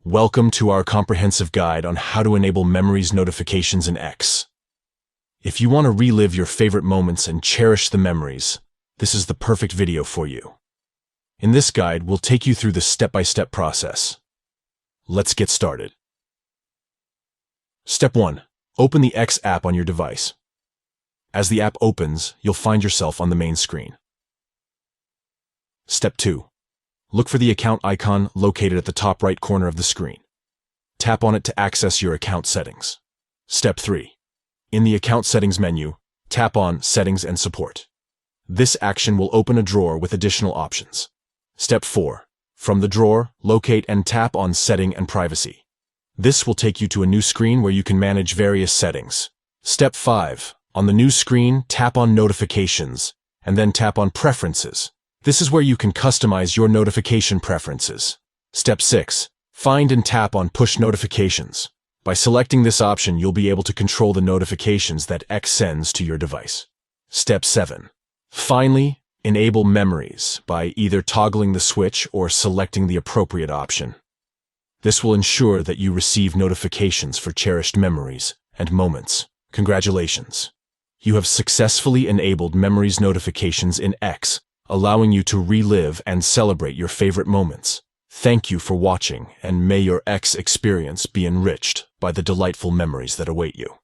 Welcome to our comprehensive guide on how to enable memories notifications in X. If you want to relive your favorite moments and cherish the memories, this is the perfect video for you. In this guide, we'll take you through the step-by-step process. Let's get started. Step 1. Open the X app on your device. As the app opens, you'll find yourself on the main screen. Step 2. Look for the account icon located at the top right corner of the screen. Tap on it to access your account settings. Step 3. In the Account Settings menu, tap on Settings and Support. This action will open a drawer with additional options. Step 4. From the drawer, locate and tap on Setting and Privacy. This will take you to a new screen where you can manage various settings. Step 5. On the new screen, tap on Notifications, and then tap on Preferences. This is where you can customize your notification preferences. Step 6. Find and tap on Push Notifications. By selecting this option, you'll be able to control the notifications that X sends to your device. Step 7. Finally, enable Memories by either toggling the switch or selecting the appropriate option. This will ensure that you receive notifications for cherished memories and moments. Congratulations! You have successfully enabled Memories notifications in X, allowing you to relive and celebrate your favorite moments. Thank you for watching, and may your X experience be enriched by the delightful memories that await you.